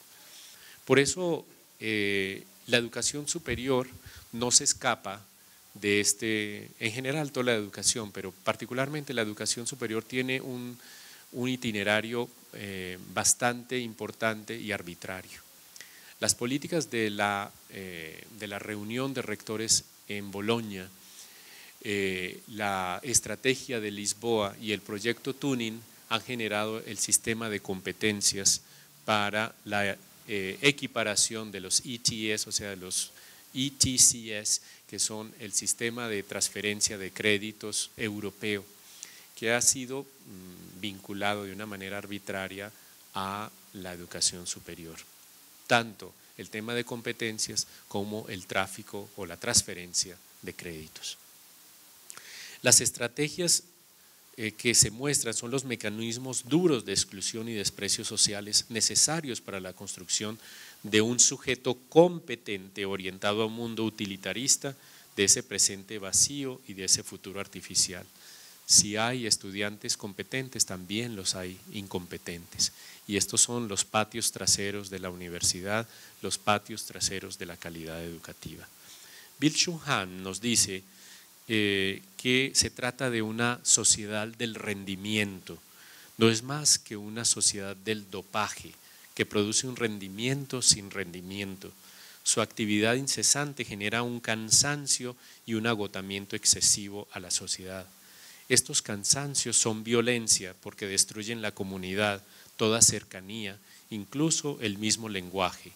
Por eso la educación superior no se escapa de en general toda la educación, pero particularmente la educación superior tiene un itinerario bastante importante y arbitrario. Las políticas de la reunión de rectores en Bolonia, la estrategia de Lisboa y el proyecto Tuning han generado el sistema de competencias para la equiparación de los ETS, o sea, de los ETCS, que son el sistema de transferencia de créditos europeo, que ha sido vinculado de una manera arbitraria a la educación superior. Tanto el tema de competencias como el tráfico o la transferencia de créditos. Las estrategias que se muestran son los mecanismos duros de exclusión y desprecio sociales necesarios para la construcción de un sujeto competente orientado a un mundo utilitarista de ese presente vacío y de ese futuro artificial. Si hay estudiantes competentes, también los hay incompetentes. Y estos son los patios traseros de la universidad, los patios traseros de la calidad educativa. Byung-Chul Han nos dice que se trata de una sociedad del rendimiento, no es más que una sociedad del dopaje, que produce un rendimiento sin rendimiento. Su actividad incesante genera un cansancio y un agotamiento excesivo a la sociedad. Estos cansancios son violencia porque destruyen la comunidad, toda cercanía, incluso el mismo lenguaje.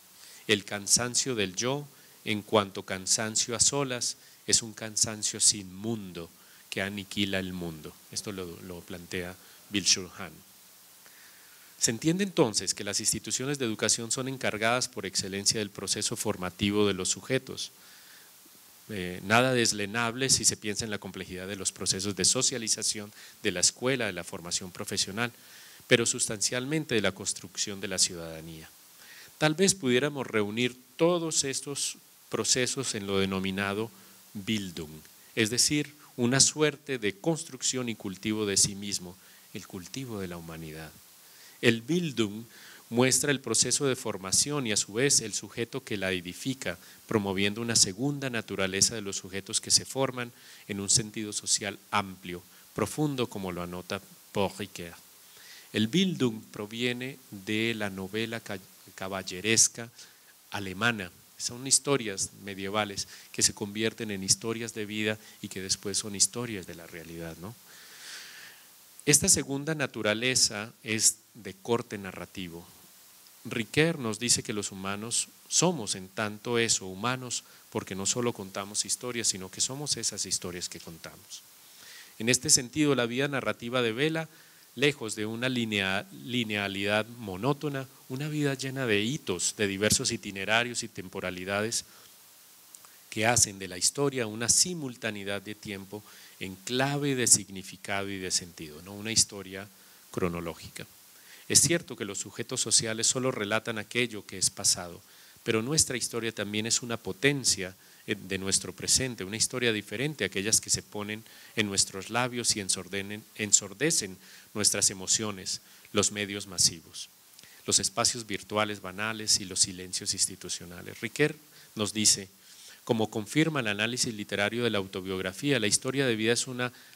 El cansancio del yo, en cuanto cansancio a solas, es un cansancio sin mundo que aniquila el mundo. Esto lo plantea Byung-Chul Han. Se entiende entonces que las instituciones de educación son encargadas por excelencia del proceso formativo de los sujetos. Nada deslenable si se piensa en la complejidad de los procesos de socialización de la escuela, de la formación profesional, pero sustancialmente de la construcción de la ciudadanía. Tal vez pudiéramos reunir todos estos procesos en lo denominado Bildung, es decir, una suerte de construcción y cultivo de sí mismo el cultivo de la humanidad. El Bildung muestra el proceso de formación y a su vez el sujeto que la edifica, promoviendo una segunda naturaleza de los sujetos que se forman en un sentido social amplio, profundo, como lo anota Paul Ricoeur. El Bildung proviene de la novela caballeresca alemana. Son historias medievales que se convierten en historias de vida y que después son historias de la realidad, ¿no? Esta segunda naturaleza es de corte narrativo. Ricoeur nos dice que los humanos somos en tanto eso, humanos, porque no solo contamos historias, sino que somos esas historias que contamos. En este sentido, la vida narrativa de Vela, lejos de una linealidad monótona, una vida llena de hitos, de diversos itinerarios y temporalidades que hacen de la historia una simultaneidad de tiempo en clave de significado y de sentido, no una historia cronológica. Es cierto que los sujetos sociales solo relatan aquello que es pasado, pero nuestra historia también es una potencia de nuestro presente, una historia diferente a aquellas que se ponen en nuestros labios y ensordecen nuestras emociones, los medios masivos, los espacios virtuales banales y los silencios institucionales. Ricoeur nos dice, como confirma el análisis literario de la autobiografía, la historia de vida es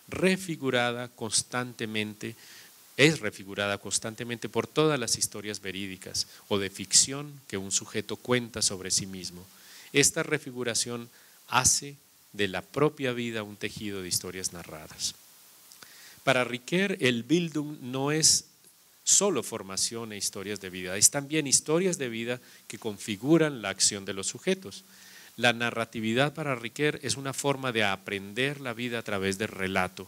refigurada constantemente por todas las historias verídicas o de ficción que un sujeto cuenta sobre sí mismo. Esta refiguración hace de la propia vida un tejido de historias narradas. Para Ricoeur, el Bildung no es solo formación e historias de vida, es también historias de vida que configuran la acción de los sujetos. La narratividad para Ricoeur es una forma de aprender la vida a través del relato,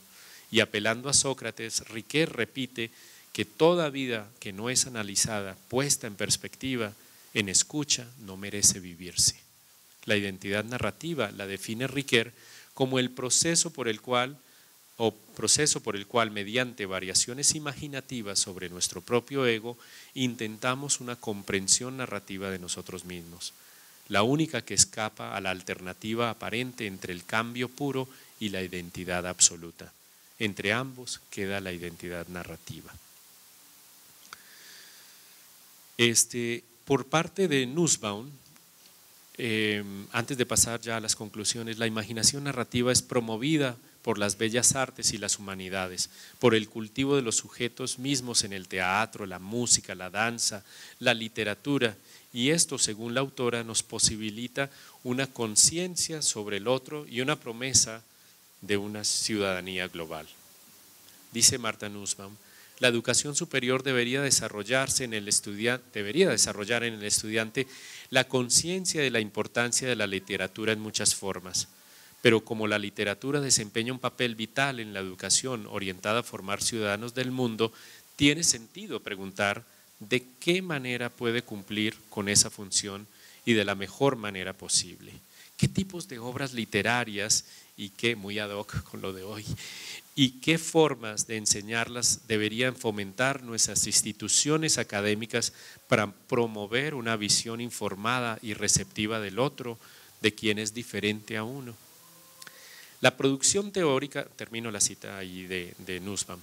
y apelando a Sócrates, Ricoeur repite que toda vida que no es analizada, puesta en perspectiva, en escucha, no merece vivirse. La identidad narrativa la define Ricoeur como el proceso por el cual mediante variaciones imaginativas sobre nuestro propio ego intentamos una comprensión narrativa de nosotros mismos, la única que escapa a la alternativa aparente entre el cambio puro y la identidad absoluta. Entre ambos queda la identidad narrativa. Por parte de Nussbaum, antes de pasar ya a las conclusiones, la imaginación narrativa es promovida por las bellas artes y las humanidades, por el cultivo de los sujetos mismos en el teatro, la música, la danza, la literatura, y esto, según la autora, nos posibilita una conciencia sobre el otro y una promesa de una ciudadanía global. Dice Martha Nussbaum, la educación superior debería desarrollar en el estudiante la conciencia de la importancia de la literatura en muchas formas, pero como la literatura desempeña un papel vital en la educación orientada a formar ciudadanos del mundo, tiene sentido preguntar de qué manera puede cumplir con esa función y de la mejor manera posible. ¿Qué tipos de obras literarias y qué, muy ad hoc con lo de hoy, y qué formas de enseñarlas deberían fomentar nuestras instituciones académicas para promover una visión informada y receptiva del otro, de quien es diferente a uno? La producción teórica, termino la cita ahí de Nussbaum,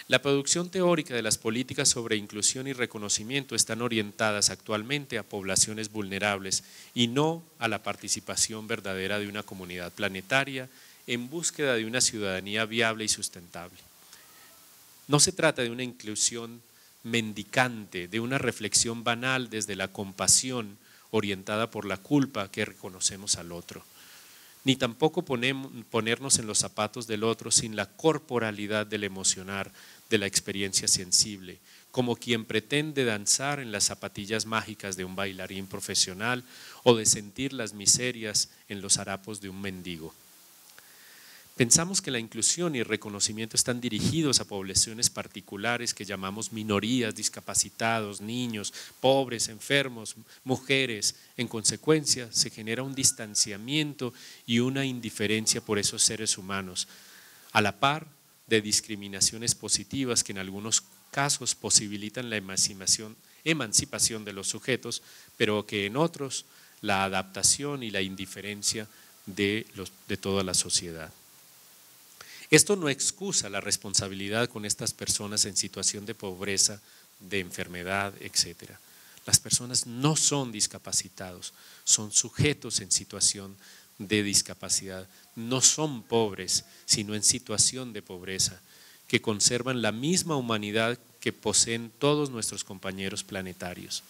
la producción teórica de las políticas sobre inclusión y reconocimiento están orientadas actualmente a poblaciones vulnerables y no a la participación verdadera de una comunidad planetaria en búsqueda de una ciudadanía viable y sustentable. No se trata de una inclusión mendicante, de una reflexión banal desde la compasión orientada por la culpa que reconocemos al otro, ni tampoco ponernos en los zapatos del otro sin la corporalidad del emocionar, de la experiencia sensible, como quien pretende danzar en las zapatillas mágicas de un bailarín profesional o de sentir las miserias en los harapos de un mendigo. Pensamos que la inclusión y el reconocimiento están dirigidos a poblaciones particulares que llamamos minorías, discapacitados, niños, pobres, enfermos, mujeres. En consecuencia, se genera un distanciamiento y una indiferencia por esos seres humanos, a la par de discriminaciones positivas que en algunos casos posibilitan la emancipación de los sujetos, pero que en otros la adaptación y la indiferencia de toda la sociedad. Esto no excusa la responsabilidad con estas personas en situación de pobreza, de enfermedad, etc. Las personas no son discapacitados, son sujetos en situación de discapacidad, no son pobres, sino en situación de pobreza, que conservan la misma humanidad que poseen todos nuestros compañeros planetarios.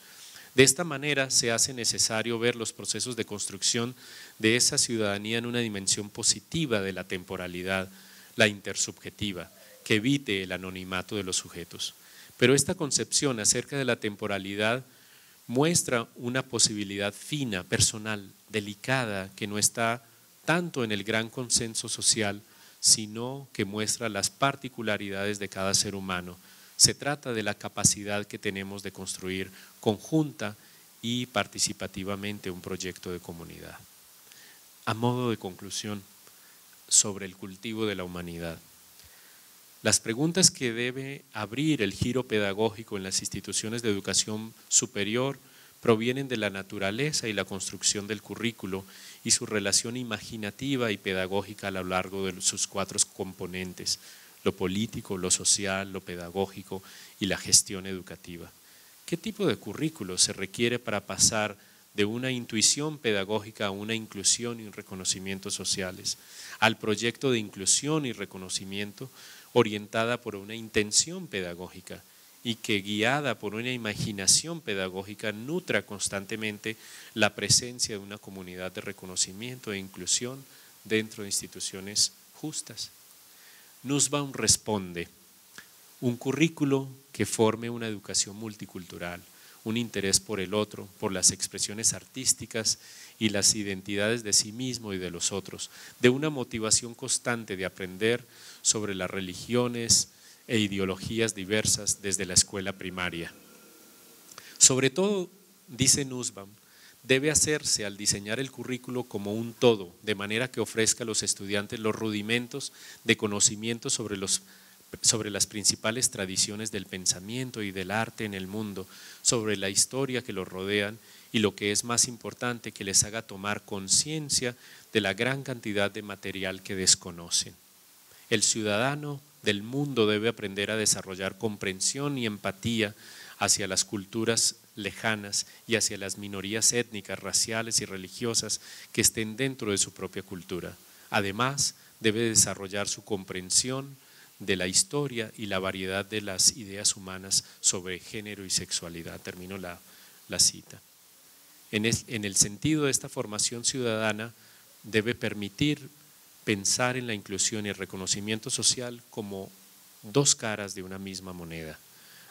De esta manera se hace necesario ver los procesos de construcción de esa ciudadanía en una dimensión positiva de la temporalidad, la intersubjetiva, que evite el anonimato de los sujetos. Pero esta concepción acerca de la temporalidad muestra una posibilidad fina, personal, delicada, que no está tanto en el gran consenso social, sino que muestra las particularidades de cada ser humano. Se trata de la capacidad que tenemos de construir conjunta y participativamente un proyecto de comunidad. A modo de conclusión, sobre el cultivo de la humanidad. Las preguntas que debe abrir el giro pedagógico en las instituciones de educación superior provienen de la naturaleza y la construcción del currículo y su relación imaginativa y pedagógica a lo largo de sus 4 componentes: lo político, lo social, lo pedagógico y la gestión educativa. ¿Qué tipo de currículo se requiere para pasar de una intuición pedagógica a una inclusión y reconocimiento sociales, al proyecto de inclusión y reconocimiento orientada por una intención pedagógica y que, guiada por una imaginación pedagógica, nutra constantemente la presencia de una comunidad de reconocimiento e inclusión dentro de instituciones justas? Nussbaum responde: un currículo que forme una educación multicultural, un interés por el otro, por las expresiones artísticas y las identidades de sí mismo y de los otros, de una motivación constante de aprender sobre las religiones e ideologías diversas desde la escuela primaria. Sobre todo, dice Nussbaum, debe hacerse al diseñar el currículo como un todo, de manera que ofrezca a los estudiantes los rudimentos de conocimiento sobre las principales tradiciones del pensamiento y del arte en el mundo, sobre la historia que los rodean y, lo que es más importante, que les haga tomar conciencia de la gran cantidad de material que desconocen. El ciudadano del mundo debe aprender a desarrollar comprensión y empatía hacia las culturas lejanas y hacia las minorías étnicas, raciales y religiosas que estén dentro de su propia cultura. Además, debe desarrollar su comprensión de la historia y la variedad de las ideas humanas sobre género y sexualidad. Termino la cita. En el sentido de esta formación ciudadana, debe permitir pensar en la inclusión y el reconocimiento social como 2 caras de una misma moneda,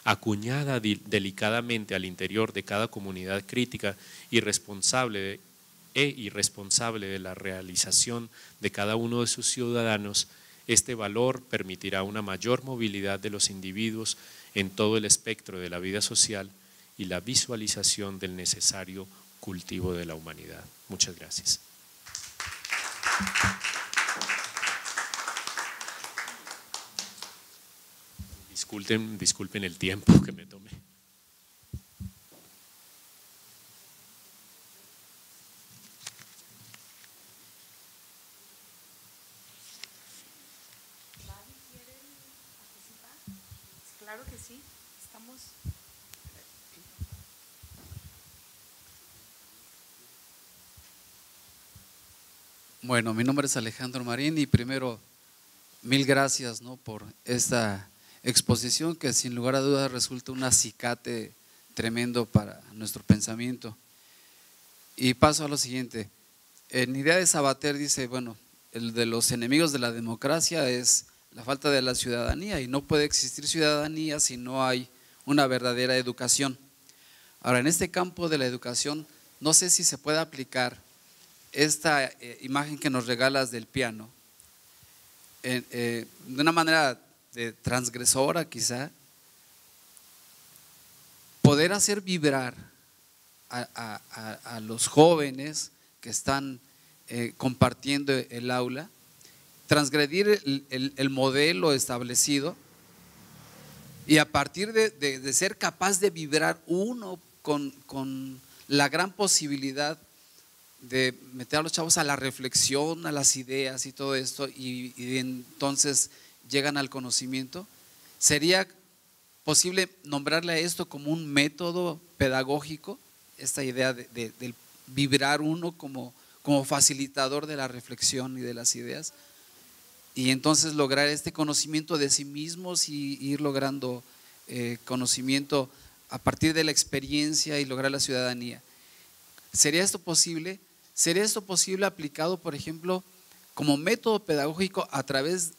acuñada delicadamente al interior de cada comunidad crítica y responsable de la realización de cada uno de sus ciudadanos. Este valor permitirá una mayor movilidad de los individuos en todo el espectro de la vida social y la visualización del necesario cultivo de la humanidad. Muchas gracias. Disculpen el tiempo que me tomé. Claro que sí, estamos. Bueno, mi nombre es Alejandro Marín y primero, mil gracias, ¿no?, por esta exposición que sin lugar a dudas resulta un acicate tremendo para nuestro pensamiento. Y paso a lo siguiente. En Idea de Sabater dice, bueno, el de los enemigos de la democracia es la falta de la ciudadanía, y no puede existir ciudadanía si no hay una verdadera educación. Ahora, en este campo de la educación, no sé si se puede aplicar esta imagen que nos regalas del piano de una manera transgresora, quizá, poder hacer vibrar a los jóvenes que están compartiendo el aula, transgredir el modelo establecido, y a partir de ser capaz de vibrar uno con la gran posibilidad de meter a los chavos a la reflexión, a las ideas y todo esto, y entonces llegan al conocimiento. ¿Sería posible nombrarle a esto como un método pedagógico? Esta idea de vibrar uno como facilitador de la reflexión y de las ideas, y entonces lograr este conocimiento de sí mismos y ir logrando conocimiento a partir de la experiencia y lograr la ciudadanía. ¿Sería esto posible? ¿Sería esto posible aplicado, por ejemplo, como método pedagógico a través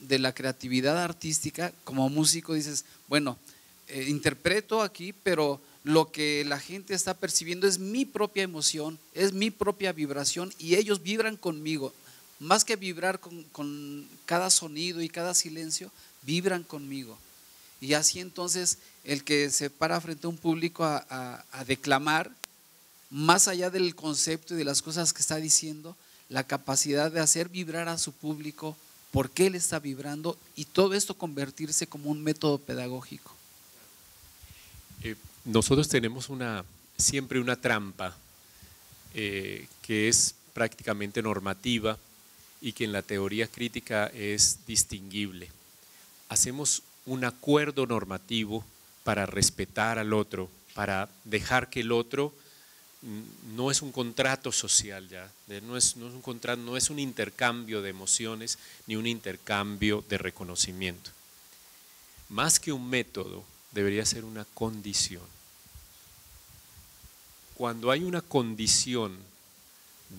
de la creatividad artística? Como músico dices, bueno, interpreto aquí, pero lo que la gente está percibiendo es mi propia emoción, es mi propia vibración, y ellos vibran conmigo. Más que vibrar con cada sonido y cada silencio, vibran conmigo. Y así entonces el que se para frente a un público a declamar, más allá del concepto y de las cosas que está diciendo, la capacidad de hacer vibrar a su público, por qué él está vibrando, y todo esto convertirse como un método pedagógico. Nosotros tenemos siempre una trampa que es prácticamente normativa y que en la teoría crítica es distinguible. Hacemos un acuerdo normativo para respetar al otro, para dejar que el otro no es un contrato social ya, no es un contrato, no es un intercambio de emociones ni un intercambio de reconocimiento. Más que un método, debería ser una condición. Cuando hay una condición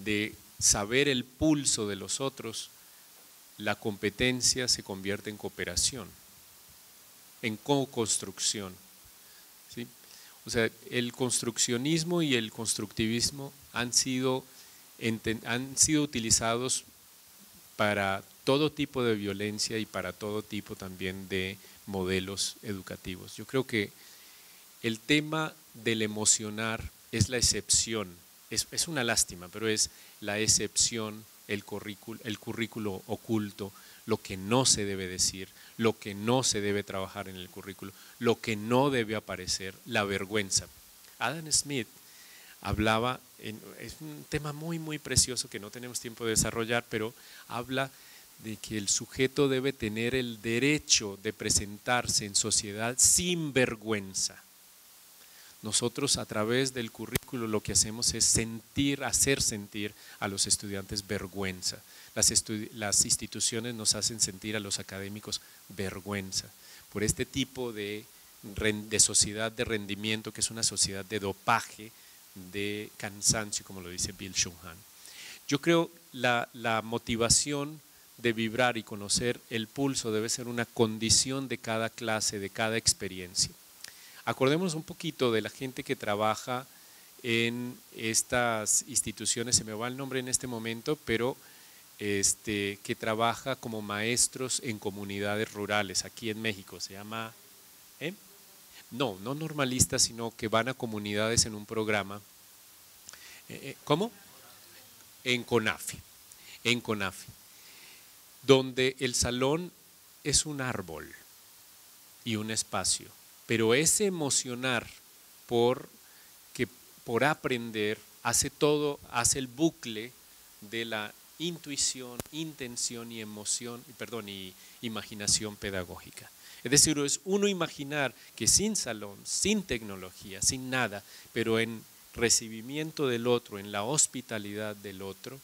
de saber el pulso de los otros, la competencia se convierte en cooperación, en co-construcción, ¿sí? O sea, el construccionismo y el constructivismo han sido utilizados para todo tipo de violencia y para todo tipo también de modelos educativos. Yo creo que el tema del emocionar es la excepción, es una lástima, pero es la excepción, el currículo oculto, lo que no se debe decir, lo que no se debe trabajar en el currículo, lo que no debe aparecer, la vergüenza. Adam Smith hablaba, es un tema muy muy precioso que no tenemos tiempo de desarrollar, pero habla de que el sujeto debe tener el derecho de presentarse en sociedad sin vergüenza. Nosotros a través del currículo lo que hacemos es hacer sentir a los estudiantes vergüenza. Las instituciones nos hacen sentir a los académicos vergüenza por este tipo de sociedad de rendimiento, que es una sociedad de dopaje, de cansancio, como lo dice Bill Shuhan. Yo creo la motivación de vibrar y conocer el pulso debe ser una condición de cada clase, de cada experiencia. Acordémonos un poquito de la gente que trabaja en estas instituciones, se me va el nombre en este momento, pero que trabaja como maestros en comunidades rurales aquí en México. Se llama, no normalistas, sino que van a comunidades en un programa. ¿Cómo? En CONAFE, donde el salón es un árbol y un espacio, pero ese emocionar por aprender hace el bucle de la intuición, intención y imaginación pedagógica. Es decir, es uno imaginar que sin salón, sin tecnología, sin nada, pero en recibimiento del otro, en la hospitalidad del otro,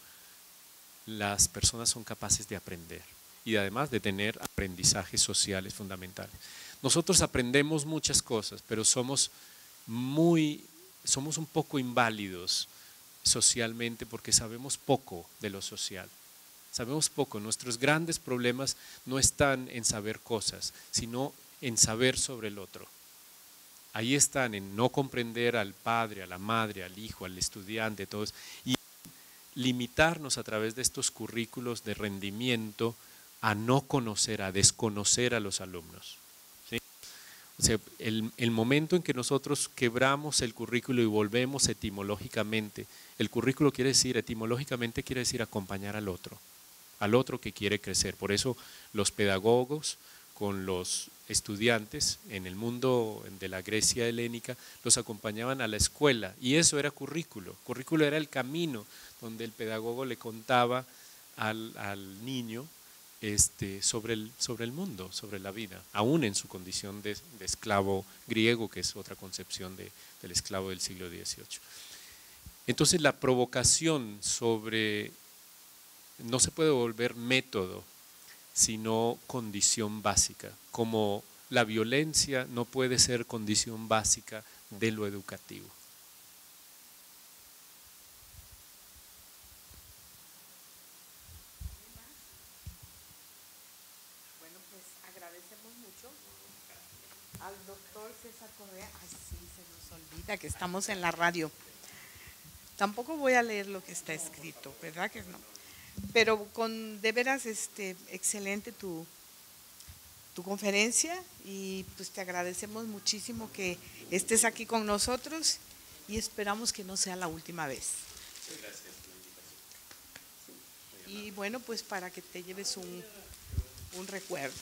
las personas son capaces de aprender y además de tener aprendizajes sociales fundamentales. Nosotros aprendemos muchas cosas, pero somos un poco inválidos socialmente porque sabemos poco de lo social. Sabemos poco. Nuestros grandes problemas no están en saber cosas, sino en saber sobre el otro. Ahí están, en no comprender al padre, a la madre, al hijo, al estudiante, todos, y limitarnos a través de estos currículos de rendimiento a no conocer, a desconocer a los alumnos. ¿Sí? O sea, el momento en que nosotros quebramos el currículo y volvemos etimológicamente, el currículo etimológicamente quiere decir acompañar al otro que quiere crecer. Por eso los pedagogos con los estudiantes en el mundo de la Grecia helénica, los acompañaban a la escuela y eso era currículo. Currículo era el camino donde el pedagogo le contaba al niño sobre el mundo, sobre la vida, aún en su condición de esclavo griego, que es otra concepción del esclavo del siglo XVIII. Entonces la provocación no se puede volver método, sino condición básica, como la violencia no puede ser condición básica de lo educativo. Bueno, pues agradecemos mucho al doctor César Correa. Ay, sí, se nos olvida que estamos en la radio. Tampoco voy a leer lo que está escrito, ¿verdad que no? Pero de veras excelente tu conferencia y pues te agradecemos muchísimo que estés aquí con nosotros y esperamos que no sea la última vez. Muchas gracias por la invitación. Y bueno, pues para que te lleves un recuerdo.